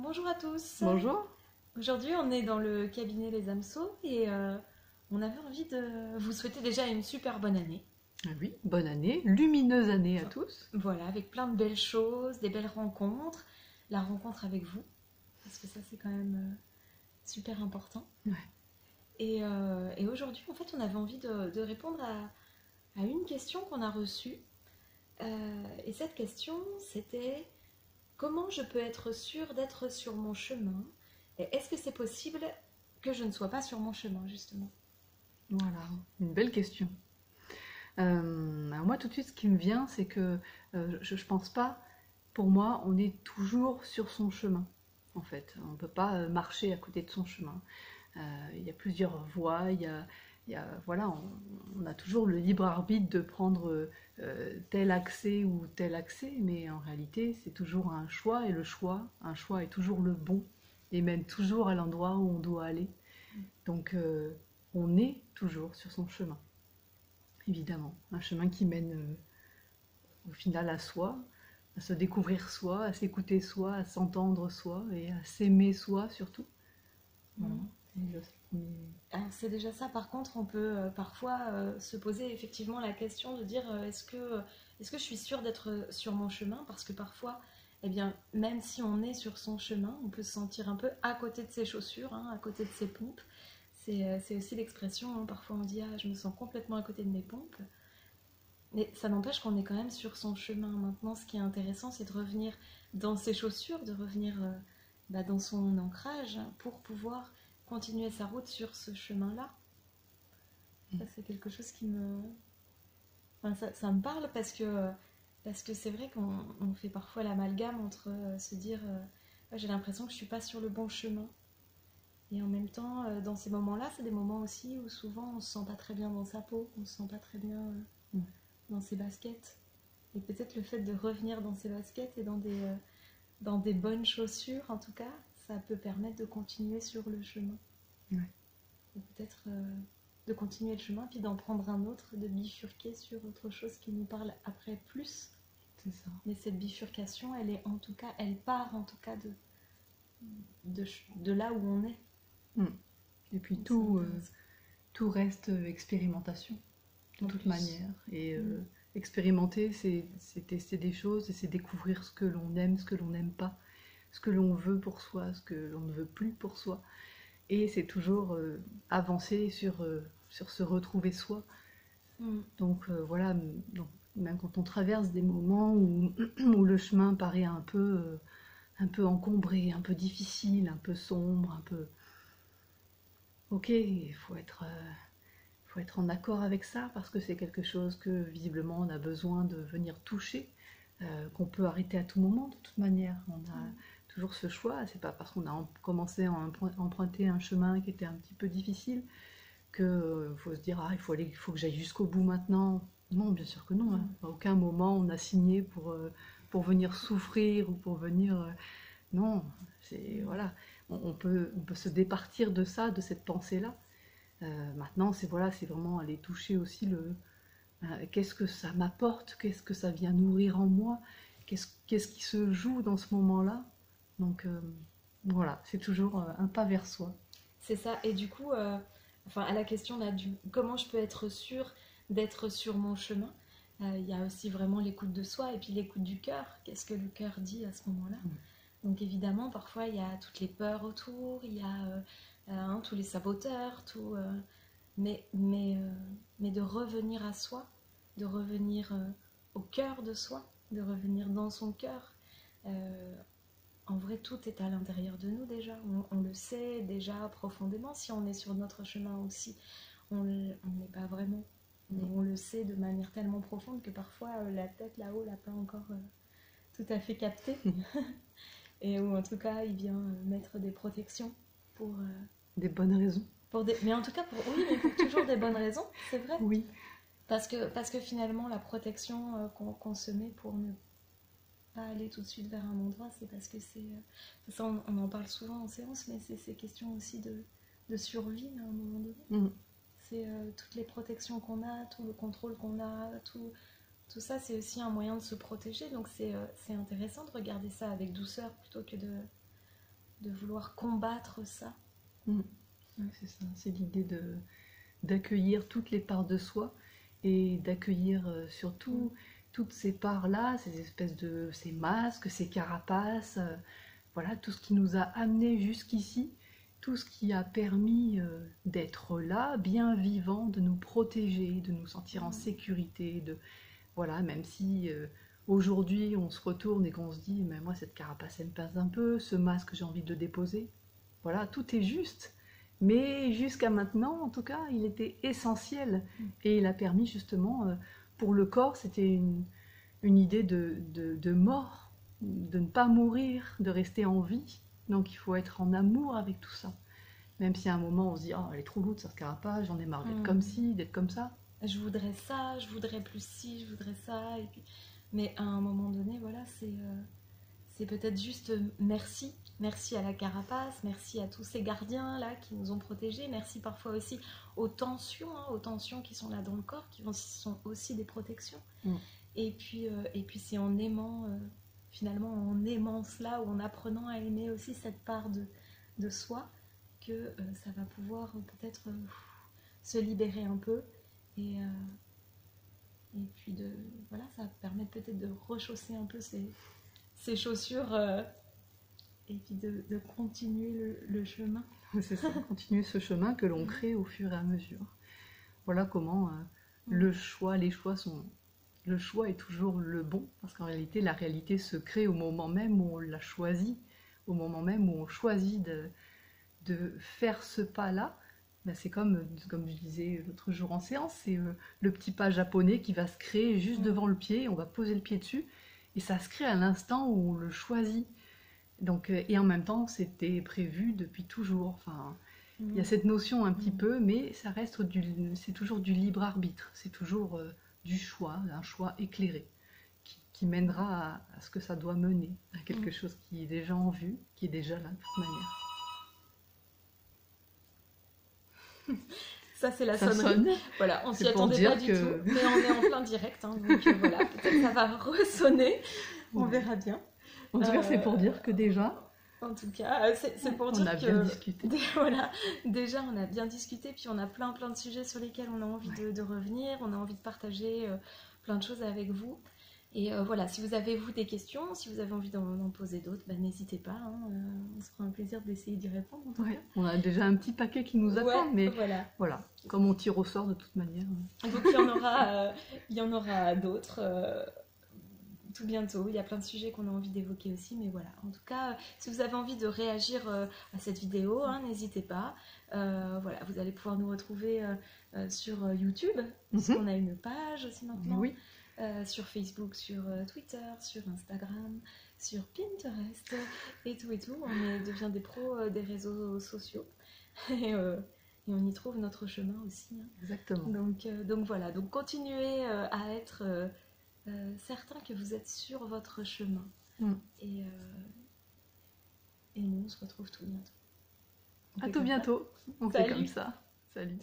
Bonjour à tous. Bonjour. Aujourd'hui, on est dans le cabinet Les Hameçaux et on avait envie de vous souhaiter déjà une super bonne année. Ah oui, bonne année, lumineuse année à tous. Voilà, avec plein de belles choses, des belles rencontres, la rencontre avec vous, parce que ça c'est quand même super important. Ouais. Et aujourd'hui, en fait, on avait envie de répondre à une question qu'on a reçue. Et cette question, c'était comment je peux être sûre d'être sur mon chemin? Et est-ce que c'est possible que je ne sois pas sur mon chemin, justement? Voilà, une belle question. Alors moi, tout de suite, ce qui me vient, c'est que je pense pas, pour moi, on est toujours sur son chemin, en fait. On ne peut pas marcher à côté de son chemin. Il y a plusieurs voies, voilà, on a toujours le libre arbitre de prendre tel accès ou tel accès, mais en réalité, c'est toujours un choix, et un choix est toujours le bon, et mène toujours à l'endroit où on doit aller. Donc, on est toujours sur son chemin, évidemment. Un chemin qui mène au final à soi, à se découvrir soi, à s'écouter soi, à s'entendre soi, et à s'aimer soi surtout. Voilà. C'est déjà le premier. Alors, c'est déjà ça. Par contre, on peut parfois se poser effectivement la question de dire est-ce que je suis sûre d'être sur mon chemin? Parce que parfois, eh bien, même si on est sur son chemin, on peut se sentir un peu à côté de ses chaussures, hein, à côté de ses pompes. C'est aussi l'expression, hein, parfois on dit ah, je me sens complètement à côté de mes pompes. Mais ça n'empêche qu'on est quand même sur son chemin. Maintenant, ce qui est intéressant, c'est de revenir dans ses chaussures, de revenir dans son ancrage pour pouvoir continuer sa route sur ce chemin-là. Ça, c'est quelque chose qui me... Enfin, ça me parle parce que c'est vrai qu'on fait parfois l'amalgame entre se dire ouais, j'ai l'impression que je suis pas sur le bon chemin. Et en même temps, dans ces moments-là, c'est des moments aussi où souvent on se sent pas très bien dans sa peau, on se sent pas très bien dans ses baskets. Et peut-être le fait de revenir dans ses baskets et dans des bonnes chaussures, en tout cas, ça peut permettre de continuer sur le chemin. Ouais. Et peut-être de continuer le chemin, puis d'en prendre un autre, de bifurquer sur autre chose qui nous parle après plus. C'est ça. Mais cette bifurcation, elle est en tout cas, elle part en tout cas de là où on est. Et puis Donc, tout reste expérimentation, de en toute plus. manière. Et expérimenter, c'est tester des choses et c'est découvrir ce que l'on aime, ce que l'on n'aime pas, ce que l'on veut pour soi, ce que l'on ne veut plus pour soi. Et c'est toujours avancer sur se retrouver soi. Donc voilà, donc, même quand on traverse des moments où, où le chemin paraît un peu encombré, un peu difficile, un peu sombre, un peu... Ok, faut être en accord avec ça parce que c'est quelque chose que visiblement on a besoin de venir toucher, qu'on peut arrêter à tout moment de toute manière. On a toujours ce choix, c'est pas parce qu'on a commencé à emprunter un chemin qui était un petit peu difficile que faut se dire ah il faut que j'aille jusqu'au bout maintenant. Non, bien sûr que non. Hein. À aucun moment on a signé pour venir souffrir ou pour venir non, c'est voilà, on peut se départir de ça, de cette pensée-là. Maintenant, c'est voilà, c'est vraiment aller toucher aussi le qu'est-ce que ça m'apporte, qu'est-ce que ça vient nourrir en moi, qu'est-ce qui se joue dans ce moment-là. Donc voilà, c'est toujours un pas vers soi. C'est ça. Et du coup, enfin, à la question là, comment je peux être sûre d'être sur mon chemin, il y a aussi vraiment l'écoute de soi et puis l'écoute du cœur. Qu'est-ce que le cœur dit à ce moment-là? Donc évidemment, parfois, il y a toutes les peurs autour, il y a tous les saboteurs, mais de revenir à soi, de revenir au cœur de soi, de revenir dans son cœur. Euh, En vrai, tout est à l'intérieur de nous déjà. On le sait déjà profondément. Si on est sur notre chemin aussi, on n'est pas vraiment. Mais on le sait de manière tellement profonde que parfois la tête là-haut l'a pas encore tout à fait capté. Et où en tout cas, il vient mettre des protections pour, Des bonnes raisons. Mais en tout cas, oui, mais pour toujours des bonnes raisons, c'est vrai. Oui. Parce que finalement, la protection qu'on se met pour ne pas aller tout de suite vers un endroit, c'est parce que c'est... ça, on en parle souvent en séance, mais c'est ces questions aussi de survie à un moment donné. C'est toutes les protections qu'on a, tout le contrôle qu'on a, tout ça, c'est aussi un moyen de se protéger. Donc c'est intéressant de regarder ça avec douceur plutôt que de vouloir combattre ça. Ouais, c'est ça, c'est l'idée d'accueillir toutes les parts de soi et d'accueillir surtout toutes ces parts-là, ces espèces de ces masques, ces carapaces, voilà, tout ce qui nous a amenés jusqu'ici, tout ce qui a permis d'être là, bien vivant, de nous protéger, de nous sentir en sécurité, voilà, même si aujourd'hui on se retourne et qu'on se dit, mais moi cette carapace elle me pèse un peu, ce masque j'ai envie de le déposer. Voilà, tout est juste. Mais jusqu'à maintenant, en tout cas, il était essentiel. Et il a permis justement, pour le corps, c'était une idée de mort, de ne pas mourir, de rester en vie. Donc il faut être en amour avec tout ça. Même si à un moment on se dit, oh, elle est trop lourde cette carapace, j'en ai marre d'être comme ci, d'être comme ça. Je voudrais ça, je voudrais plus ci, je voudrais ça. Et puis... Mais à un moment donné, voilà, c'est peut-être juste merci. Merci à la carapace, merci à tous ces gardiens là qui nous ont protégés, merci parfois aussi aux tensions qui sont là dans le corps, qui sont aussi des protections. Et puis c'est en aimant, finalement en aimant cela, ou en apprenant à aimer aussi cette part de soi, que ça va pouvoir peut-être se libérer un peu. Et puis voilà, ça va permettre peut-être de rechausser un peu ses chaussures et puis de continuer le chemin. C'est ça, continuer ce chemin que l'on crée au fur et à mesure. Voilà comment le choix est toujours le bon, parce qu'en réalité, la réalité se crée au moment même où on l'a choisi, au moment même où on choisit de faire ce pas-là. Ben c'est comme je disais l'autre jour en séance, c'est le petit pas japonais qui va se créer juste devant le pied, on va poser le pied dessus, et ça se crée à l'instant où on le choisit. Donc, et en même temps, c'était prévu depuis toujours. Enfin, il y a cette notion un petit peu, mais ça reste c'est toujours du libre arbitre, c'est toujours du choix, un choix éclairé, qui mènera à ce que ça doit mener, à quelque chose qui est déjà en vue, qui est déjà là de toute manière. Ça, c'est la sonnerie. Voilà, on s'y attendait pas du tout, mais on est en plein direct, hein, donc voilà, peut-être ça va ressonner, on verra bien. En tout cas, c'est pour dire que déjà... En tout cas, c'est pour dire on a bien discuté. Voilà, déjà, on a bien discuté, puis on a plein de sujets sur lesquels on a envie de revenir, on a envie de partager plein de choses avec vous. Et voilà, si vous avez, vous, des questions, si vous avez envie d'en poser d'autres, ben, n'hésitez pas, hein, on se fera un plaisir d'essayer d'y répondre. En tout cas. On a déjà un petit paquet qui nous attend, mais voilà, comme on tire au sort de toute manière. Donc il y en aura d'autres tout bientôt. Il y a plein de sujets qu'on a envie d'évoquer aussi, mais voilà. En tout cas, si vous avez envie de réagir à cette vidéo, hein, n'hésitez pas. Voilà, vous allez pouvoir nous retrouver sur YouTube, parce qu'on a une page aussi maintenant. Oui. Sur Facebook, sur Twitter, sur Instagram, sur Pinterest et tout. On devient des pros des réseaux sociaux et on y trouve notre chemin aussi. Hein. Exactement. Donc voilà, donc continuez à être certains que vous êtes sur votre chemin. Et nous, on se retrouve tout bientôt. À tout bientôt. On fait comme ça. Salut.